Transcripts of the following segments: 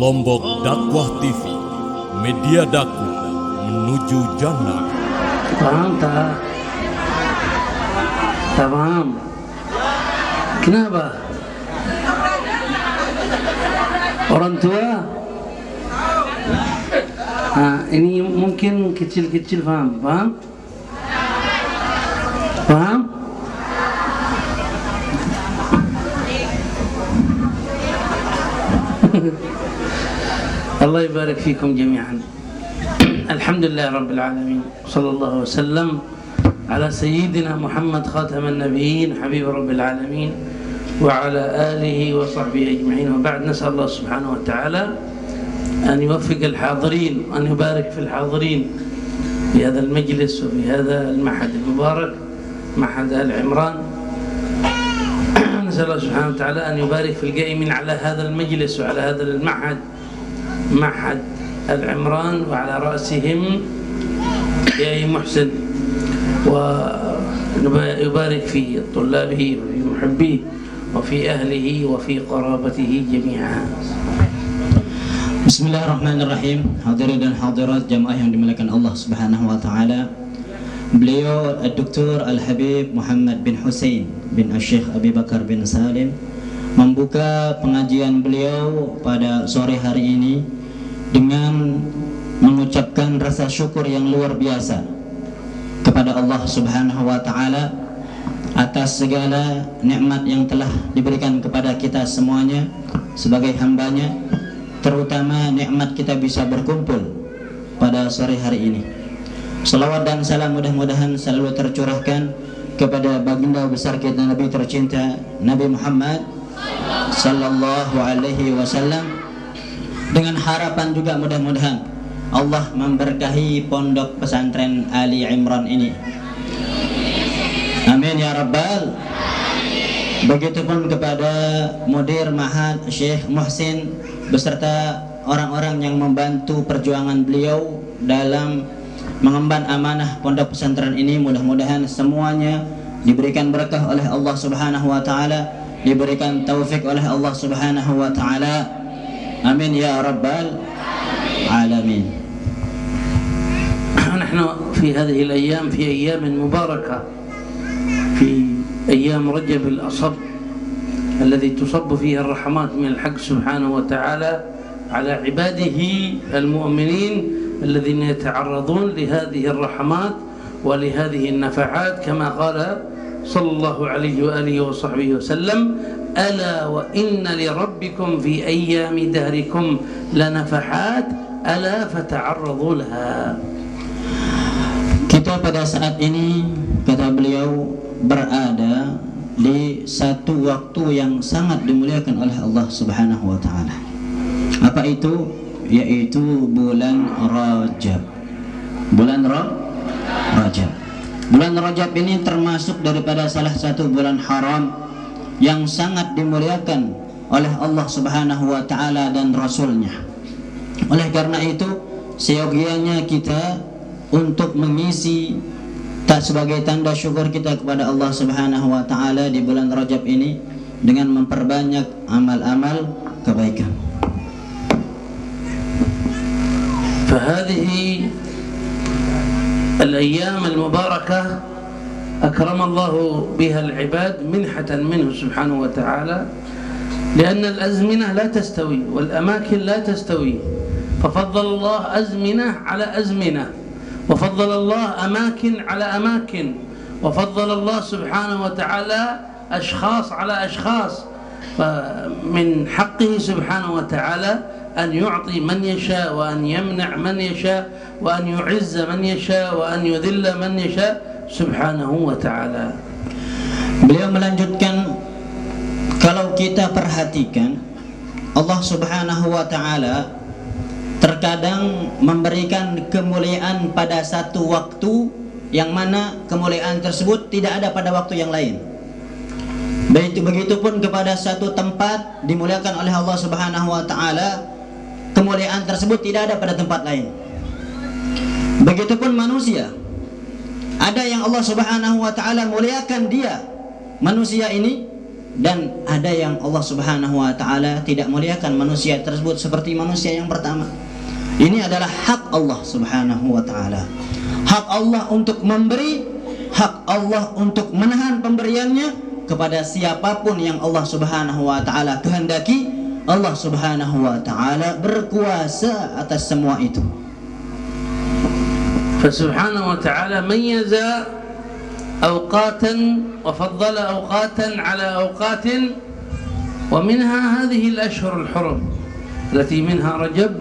Lombok Dakwah TV, media dakwah menuju jannah. Paham tak? Tak paham? Kenapa? Orang tua? Ini mungkin kecil-kecil paham? Paham? Paham? الله يبارك فيكم جميعا. الحمد لله رب العالمين، صلى الله وسلم على سيدنا محمد خاتم النبيين حبيب رب العالمين وعلى آله وصحبه أجمعين. وبعد، نسأل الله سبحانه وتعالى أن يوفق الحاضرين وأن يبارك في الحاضرين في هذا المجلس وفي هذا المعهد المبارك، معهد آل عمران. نسأل الله سبحانه وتعالى أن يبارك في القائمين على هذا المجلس وعلى هذا المعهد، معهد العمران، وعلى رأسهم يا محسن، ويبارك في طلابه وفي محبيه وفي أهله وفي قرابته جميعا. Bismillahirrahmanirrahim. Hadirin dan hadirat jamaah yang dimuliakan Allah Subhanahu wa taala. Beliau Dr. Al-Habib Muhammad bin Hussein bin Syekh Abi Bakar bin Salim membuka pengajian beliau pada sore hari ini dengan mengucapkan rasa syukur yang luar biasa kepada Allah Subhanahu wa taala atas segala nikmat yang telah diberikan kepada kita semuanya sebagai hambanya, terutama nikmat kita bisa berkumpul pada sore hari ini. Salawat dan salam mudah-mudahan selalu tercurahkan kepada baginda besar kita Nabi tercinta Nabi Muhammad sallallahu alaihi wasallam, dengan harapan juga mudah-mudahan Allah memberkahi pondok pesantren Ali Imran ini. Amin ya rabbal. Begitupun kepada mudir Ma'had Syekh Muhsin beserta orang-orang yang membantu perjuangan beliau dalam mengemban amanah pondok pesantren ini. Mudah-mudahan semuanya diberikan berkah oleh Allah Subhanahu wa taala, diberikan taufik oleh Allah Subhanahu wa taala. Amin ya rabbal alamin. نحن في هذه الأيام في أيام مباركة، في أيام رجب الأصب الذي تصب فيها الرحمات من الحق سبحانه وتعالى على عباده المؤمنين الذين يتعرضون لهذه الرحمات ولهذه النفحات، كما قال صلى الله عليه وآله وصحبه وسلم: ألا وإن لربكم في أيام دهركم لنفحات ألا فتعرضوا لها. Kita pada saat ini, kata beliau, berada di satu waktu yang sangat dimuliakan oleh Allah Subhanahu wa taala. Apa itu? Yaitu bulan Rajab. Bulan Rajab. Bulan Rajab ini termasuk daripada salah satu bulan haram yang sangat dimuliakan oleh Allah Subhanahu wa taala dan Rasulnya. Oleh karena itu, seyogianya kita untuk mengisi tak sebagai tanda syukur kita kepada Allah Subhanahu wa taala di bulan Rajab ini dengan memperbanyak amal-amal kebaikan. فهذه الأيام المباركة أكرم الله بها العباد منحة منه سبحانه وتعالى، لأن الأزمنة لا تستوي والأماكن لا تستوي، ففضل الله أزمنة على أزمنة، وفضل الله أماكن على أماكن، وفضل الله سبحانه وتعالى أشخاص على أشخاص. فمن حقه سبحانه وتعالى أن يعطي من يشاء وأن يمنع من يشاء وأن يعز من يشاء وأن يذل من يشاء سبحانه وتعالى. Beliau melanjutkan, kalau kita perhatikan, Allah Subhanahu wa taala terkadang memberikan kemuliaan pada satu waktu yang mana kemuliaan tersebut tidak ada pada waktu yang lain. Begitupun kepada satu tempat dimuliakan oleh Allah Subhanahu wa taala, kemuliaan tersebut tidak ada pada tempat lain. Begitupun manusia, ada yang Allah Subhanahu wa taala muliakan dia manusia ini dan ada yang Allah Subhanahu wa taala tidak muliakan manusia tersebut seperti manusia yang pertama. Ini adalah hak Allah Subhanahu wa taala. Hak Allah untuk memberi, hak Allah untuk menahan pemberiannya kepada siapapun yang Allah Subhanahu wa taala kehendaki. Allah Subhanahu wa taala berkuasa atas semua itu. فسبحانه وتعالى ميز أوقاتا وفضل أوقاتا على أوقات، ومنها هذه الأشهر الحرم التي منها رجب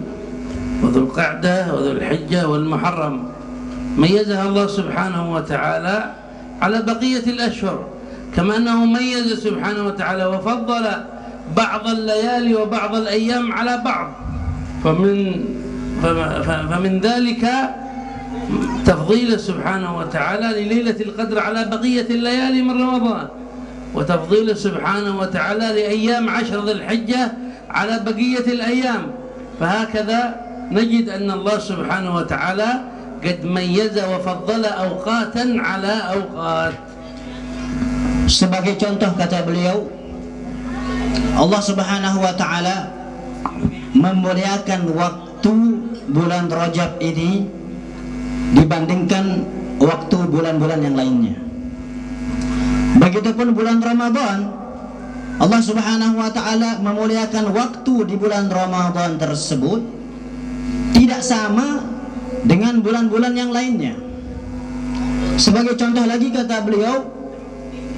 وذو القعدة وذو الحجة والمحرم، ميزها الله سبحانه وتعالى على بقية الأشهر، كما أنه ميز سبحانه وتعالى وفضل بعض الليالي وبعض الأيام على بعض، فمن ذلك تفضيل سبحانه وتعالى لليلة القدر على بقية الليالي من رمضان، وتفضيل سبحانه وتعالى لأيام 10 ذي الحجة على بقية الأيام. فهكذا نجد أن الله سبحانه وتعالى قد ميز وفضل أوقاتا على أوقات. Sebagai contoh kata beliau, Allah Subhanahu wa taala memuliakan waktu bulan Rajab ini dibandingkan waktu bulan-bulan yang lainnya. Begitupun bulan Ramadan, Allah Subhanahu wa taala memuliakan waktu di bulan Ramadan tersebut tidak sama dengan bulan-bulan yang lainnya. Sebagai contoh lagi kata beliau,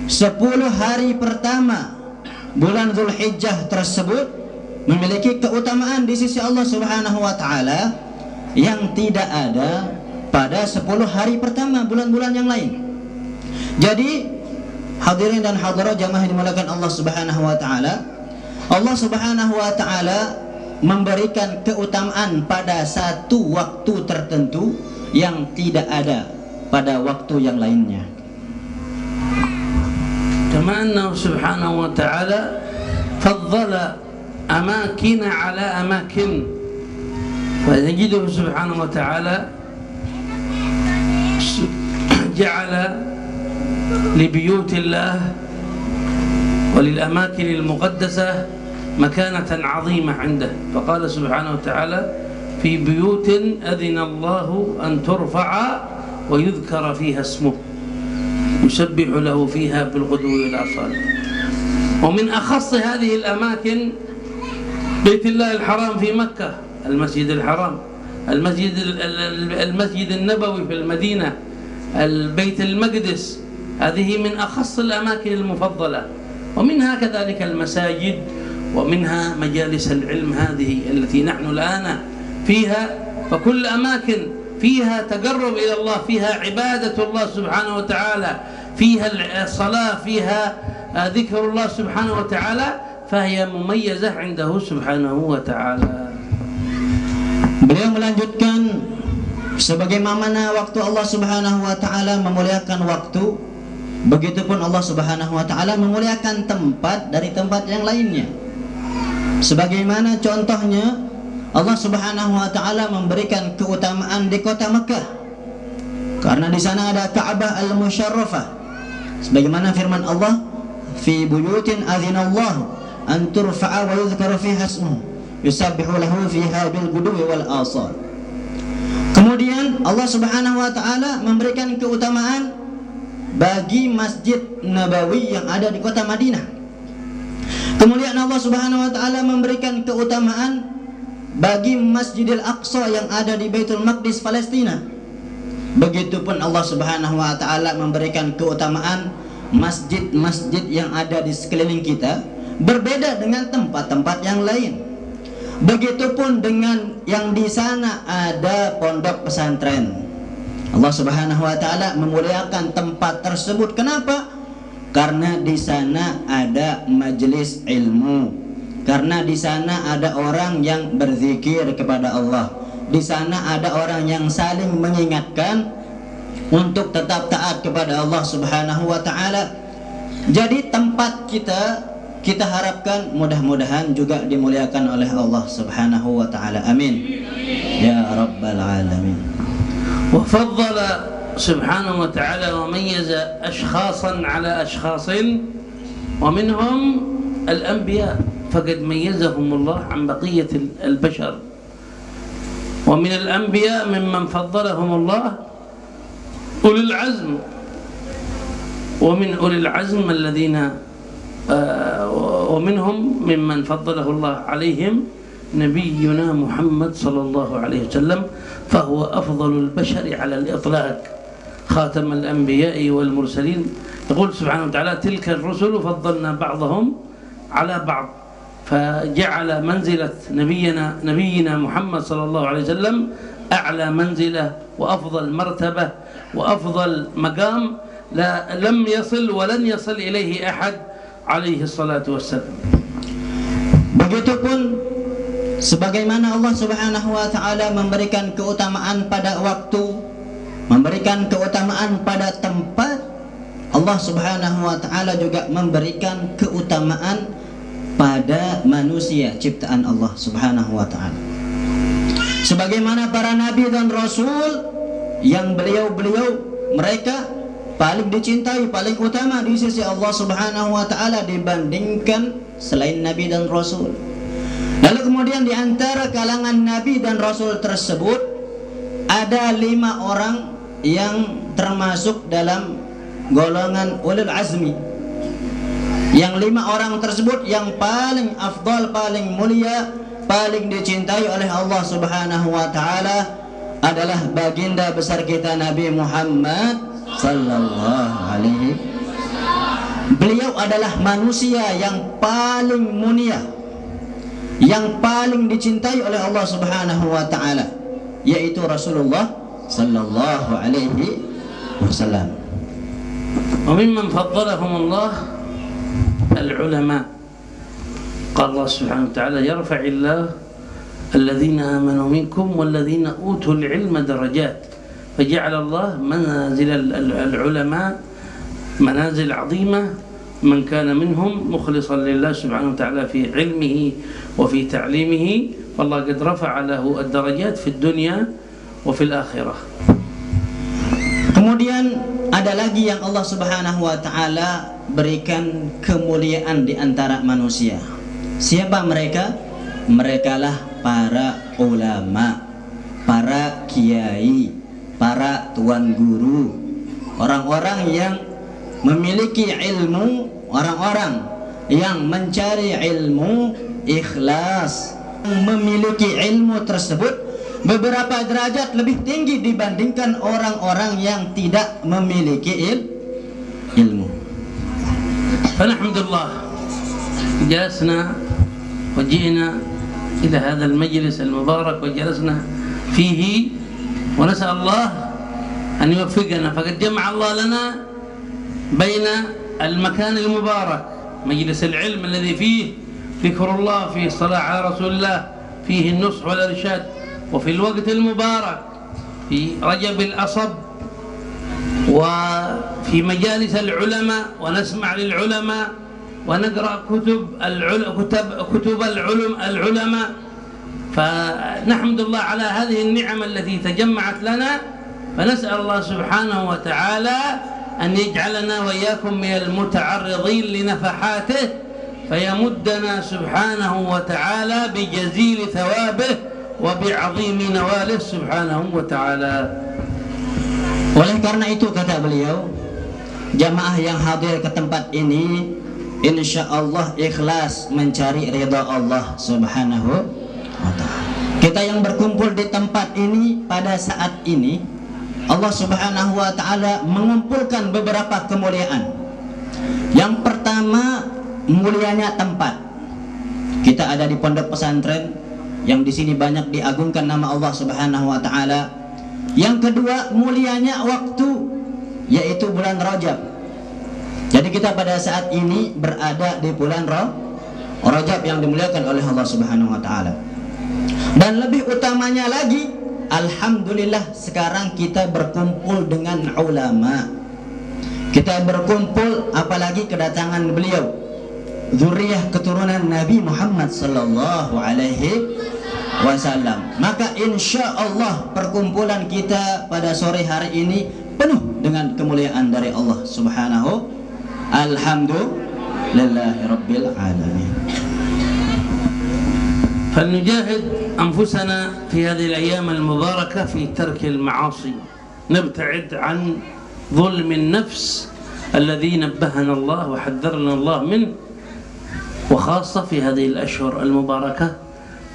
10 hari pertama bulan Dzulhijjah tersebut memiliki keutamaan di sisi Allah Subhanahu wa taala yang tidak ada pada 10 hari pertama bulan-bulan yang lain. Jadi hadirin dan hadirat jamaah yang dimuliakan Allah Subhanahu wa taala, Allah Subhanahu wa taala memberikan keutamaan pada satu waktu tertentu yang tidak ada pada waktu yang lainnya. Kama annahu subhanahu wa ta'ala faddala amakin ala amakin, wa najiduhu subhanahu wa ta'ala جعل لبيوت الله وللأماكن المقدسة مكانة عظيمة عنده، فقال سبحانه وتعالى في بيوت أذن الله أن ترفع ويذكر فيها اسمه يسبح له فيها بالغدو والآصال. ومن أخص هذه الأماكن بيت الله الحرام في مكة، المسجد الحرام، المسجد النبوي في المدينة، البيت المقدس، هذه من أخص الأماكن المفضلة. ومنها كذلك المساجد، ومنها مجالس العلم هذه التي نحن الآن فيها، فكل أماكن فيها تقرب إلى الله، فيها عبادة الله سبحانه وتعالى، فيها الصلاة، فيها ذكر الله سبحانه وتعالى، فهي مميزة عنده سبحانه وتعالى. Beliau melanjutkan, sebagaimana waktu Allah Subhanahu wa taala memuliakan waktu, begitupun Allah Subhanahu wa taala memuliakan tempat dari tempat yang lainnya. Sebagaimana contohnya Allah Subhanahu wa taala memberikan keutamaan di kota Mekah karena di sana ada Ka'bah al-Musyarrafah. Sebagaimana firman Allah, fi buyutin adzinallahu an turfa'a wa yudhkara fiha ismuhu yusabbihu lahu fiha bil ghudwi wal asal. Kemudian Allah Subhanahu wa taala memberikan keutamaan bagi Masjid Nabawi yang ada di kota Madinah. Kemudian Allah Subhanahu wa taala memberikan keutamaan bagi Masjidil Aqsa yang ada di Baitul Maqdis Palestina. Begitupun Allah Subhanahu wa taala memberikan keutamaan masjid-masjid yang ada di sekeliling kita, berbeda dengan tempat-tempat yang lain. Begitupun dengan yang di sana ada pondok pesantren. Allah Subhanahu wa taala memuliakan tempat tersebut. Kenapa? Karena di sana ada majelis ilmu. Karena di sana ada orang yang berzikir kepada Allah. Di sana ada orang yang saling mengingatkan untuk tetap taat kepada Allah Subhanahu wa taala. Jadi tempat kita harapkan mudah-mudahan juga dimuliakan oleh Allah Subhanahu wa taala. Amin. Ya rabbal alamin. Wa faddala subhanahu wa ta'ala wa mayyaza ashkhasan ala ashkhasin ومنهم الأنبياء فقد ميزهم الله عن بقية البشر. ومن الأنبياء ممن فضلهم الله أولي العزم، ومن أولي العزم الذين ومنهم ممن فضله الله عليهم نبينا محمد صلى الله عليه وسلم، فهو أفضل البشر على الإطلاق، خاتم الأنبياء والمرسلين. يقول سبحانه وتعالى: تلك الرسل فضلنا بعضهم على بعض، فجعل منزلة نبينا محمد صلى الله عليه وسلم أعلى منزلة وأفضل مرتبة وأفضل مقام لم يصل ولن يصل إليه أحد عليه الصلاة والسلام. Begitupun sebagaimana Allah Subhanahu wa taala memberikan keutamaan pada waktu, memberikan keutamaan pada tempat, Allah Subhanahu wa taala juga memberikan keutamaan pada manusia ciptaan Allah Subhanahu wa taala. Sebagaimana para nabi dan rasul yang beliau-beliau mereka paling dicintai, paling utama di sisi Allah Subhanahu wa taala dibandingkan selain nabi dan rasul. Lalu kemudian di antara kalangan nabi dan rasul tersebut ada 5 orang yang termasuk dalam golongan ulul azmi. Yang 5 orang tersebut yang paling afdal, paling mulia, paling dicintai oleh Allah Subhanahu wa taala adalah baginda besar kita Nabi Muhammad sallallahu alaihi. Beliau adalah manusia yang paling mulia, yang paling dicintai oleh Allah Subhanahu wa taala, yaitu Rasulullah sallallahu alaihi wasallam. وممن فضلهم الله العلماء. قال الله سبحانه وتعالى: يرفع الله الذين آمنوا منكم والذين أوتوا العلم درجات. فجعل الله منازل العلماء منازل عظيمة، من كان منهم مخلصا لله سبحانه وتعالى في علمه وفي تعليمه، فالله قد رفع له الدرجات في الدنيا وفي الآخرة. Kemudian ada lagi yang Allah Subhanahu wa taala berikan kemuliaan di antara manusia. Siapa mereka? Merekalah para ulama, para kiai, para tuan guru, orang-orang yang memiliki ilmu, orang-orang yang mencari ilmu ikhlas, memiliki ilmu tersebut beberapa derajat lebih tinggi dibandingkan orang-orang yang tidak memiliki ilmu. فنحمد الله جلسنا وجئنا إلى هذا المجلس المبارك وجلسنا فيه، ونسأل الله أن يوفقنا، فقد جمع الله لنا بين المكان المبارك مجلس العلم الذي فيه ذكر الله، فيه الصلاة على رسول الله، فيه النصح والإرشاد، وفي الوقت المبارك في رجب الأصب وفي مجالس العلماء ونسمع للعلماء ونقرأ كتب العلماء. فنحمد الله على هذه النعم التي تجمعت لنا، فنسأل الله سبحانه وتعالى أن يجعلنا وإياكم من المتعرضين لنفحاته، فيمدنا سبحانه وتعالى بجزيل ثوابه وبعظيم نواله سبحانه وتعالى. Oleh karena itu kata beliau, jamaah yang hadir ke tempat ini insya Allah ikhlas mencari ridha Allah Subhanahu wa ta'ala. Kita yang berkumpul di tempat ini pada saat ini, Allah Subhanahu wa ta'ala mengumpulkan beberapa kemuliaan. Yang pertama, mulianya tempat. Kita ada di pondok pesantren yang di sini banyak diagungkan nama Allah Subhanahu wa ta'ala. Yang kedua, mulianya waktu, yaitu bulan Rajab. Jadi kita pada saat ini berada di bulan Rajab yang dimuliakan oleh Allah Subhanahu wa ta'ala. Dan lebih utamanya lagi, alhamdulillah sekarang kita berkumpul dengan ulama. Kita berkumpul apalagi kedatangan beliau, zuriyah keturunan Nabi Muhammad sallallahu alaihi wasallam. Maka insya Allah perkumpulan kita pada sore hari ini penuh dengan kemuliaan dari Allah Subhanahu. lillahi rabbil alamin. فلنجاهد أنفسنا في هذه الأيام المباركة في ترك المعاصي، نبتعد عن ظلم النفس الذي نبهنا الله وحذرنا الله منه، وخاصة في هذه الأشهر المباركة،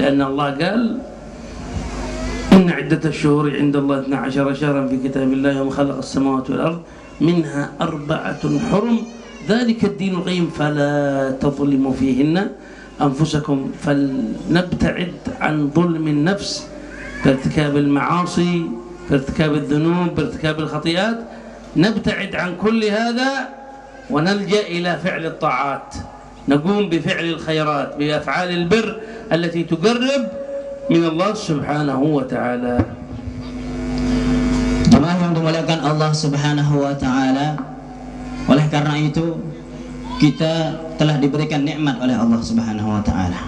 لأن الله قال إن عدة الشهور عند الله 12 شهرا في كتاب الله يوم خلق السماوات والأرض منها 4 حرم ذلك الدين القيم فلا تظلموا فيهن أنفسكم. فلنبتعد عن ظلم النفس بارتكاب المعاصي، بارتكاب الذنوب، بارتكاب الخطيئات، نبتعد عن كل هذا ونلجأ إلى فعل الطاعات، نقوم بفعل الخيرات، بأفعال البر التي تقرب من الله سبحانه وتعالى. Jemaah yang dimuliakan Allah Subhanahu wa taala, oleh karena itu kita telah diberikan nikmat oleh Allah Subhanahu wa taala.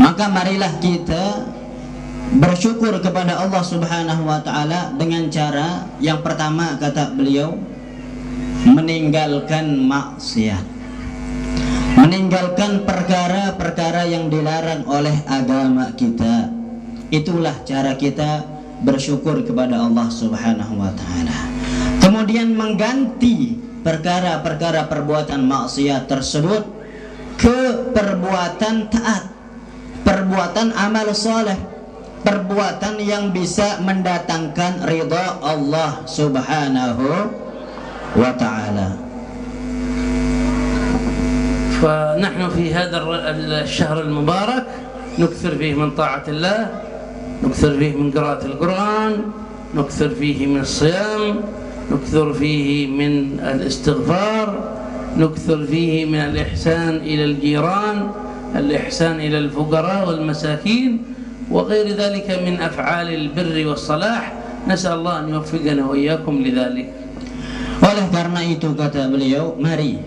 Maka marilah kita bersyukur kepada Allah Subhanahu wa taala dengan cara yang pertama, kata beliau, meninggalkan maksiat, meninggalkan perkara-perkara yang dilarang oleh agama kita. Itulah cara kita bersyukur kepada Allah Subhanahu wa taala. Kemudian mengganti perkara-perkara perbuatan maksiat tersebut ke perbuatan taat, perbuatan amal soleh, perbuatan yang bisa mendatangkan ridha Allah Subhanahu wa taala. فنحن في هذا الشهر المبارك نكثر فيه من طاعة الله، نكثر فيه من قراءة القرآن، نكثر فيه من الصيام، نكثر فيه من الاستغفار، نكثر فيه من الإحسان إلى الجيران، الإحسان إلى الفقراء والمساكين وغير ذلك من أفعال البر والصلاح. نسأل الله أن يوفقنا وإياكم لذلك. Oleh karena itu kata beliau, mari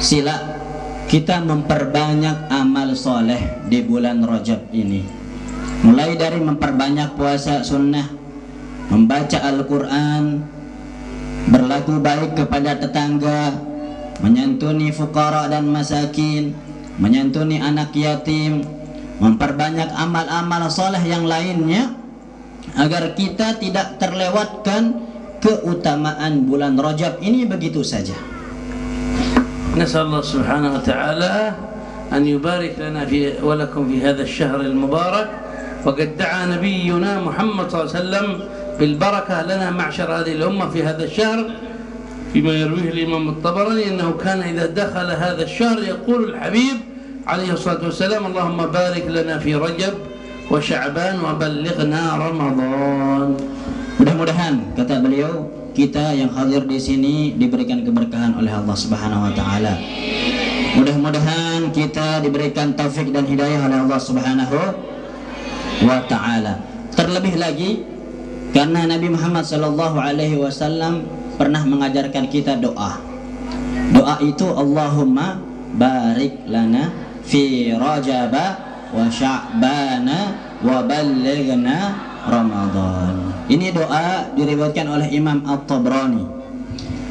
sila kita memperbanyak amal soleh di bulan Rajab ini, mulai dari memperbanyak puasa sunnah, membaca Al-Quran, berlaku baik kepada tetangga, menyantuni fuqara dan masakin, menyantuni anak yatim, memperbanyak amal-amal soleh yang lainnya, agar kita tidak terlewatkan keutamaan bulan Rajab ini begitu saja. نسأل الله سبحانه وتعالى أن يبارك لنا ولكم في هذا الشهر المبارك، وقد دعا نبينا محمد صلى الله عليه وسلم بالبركة لنا معشر هذه الأمة في هذا الشهر، فيما يرويه الإمام الطبراني أنه كان إذا دخل هذا الشهر يقول الحبيب عليه الصلاة والسلام اللهم بارك لنا في رجب وشعبان وبلغنا رمضان. Mudah-mudahan kata beliau, kita yang hadir di sini diberikan keberkahan oleh Allah Subhanahu wa taala. Mudah-mudahan kita diberikan taufik dan hidayah oleh Allah Subhanahu wa taala. Terlebih lagi karena Nabi Muhammad sallallahu alaihi wasallam pernah mengajarkan kita doa. Doa itu Allahumma barik lana fi Rajaba wa Sya'bana wa ballighna Ramadan. Ini doa diriwayatkan oleh Imam At-Tabrani.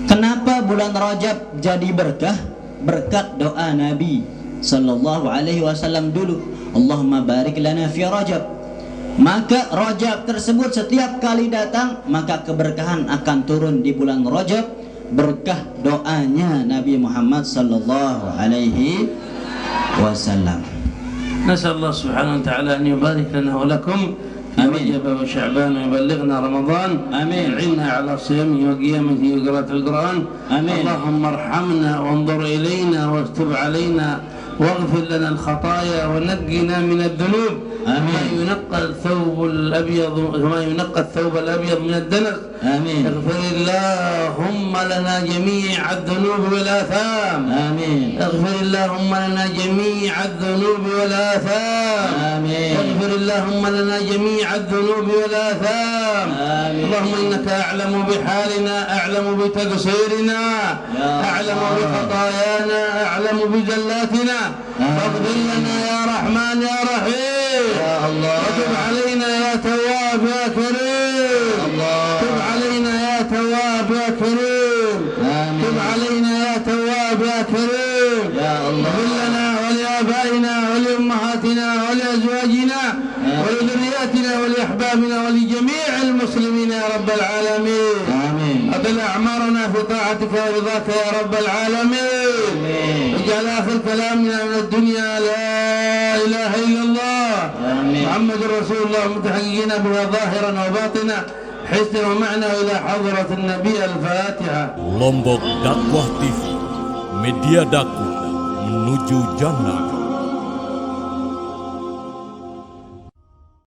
Kenapa bulan Rajab jadi berkah? Berkat doa Nabi sallallahu alaihi wasallam dulu. Allahumma barik lana fi Rajab. Maka Rajab tersebut setiap kali datang, maka keberkahan akan turun di bulan Rajab berkah doanya Nabi Muhammad sallallahu alaihi wasallam. نسأل الله سبحانه وتعالى أن يبارك لنا ولكم في رجب وشعبان ويبلغنا رمضان. آمين. يعيننا على صيامه وقيامه وقراءة القرآن. آمين. اللهم ارحمنا وانظر إلينا واكتب علينا واغفر لنا الخطايا ونقنا من الذنوب. آمين. كما ينقى الثوب الأبيض كما ينقى الثوب الأبيض من الدنس. آمين. اغفر اللهم لنا جميع الذنوب والآثام. آمين. اغفر اللهم لنا جميع الذنوب والآثام. آمين. اغفر اللهم لنا جميع الذنوب والآثام. آمين. اللهم إنك أعلم بحالنا، أعلم بتقصيرنا، أعلم بخطايانا، أعلم بزلاتنا، فاغفر لنا يا رحمن يا رحيم. يا الله. وتب علينا يا تواب يا كريم. الله. تب علينا يا تواب يا كريم. آمين. تب علينا يا تواب يا كريم. ولذرياتنا ولأحبابنا ولجميع المسلمين يا رب العالمين. آمين. أطل أعمارنا في طاعتك ورضاك يا رب العالمين. اجعل آخر كلامنا من الدنيا لا إله إلا الله محمد رسول الله متحققين بها ظاهرا وباطنا حسنا ومعنى إلى حضرة النبي. الفاتحة. Lombok Dakwah TV, media dakwah menuju jannah.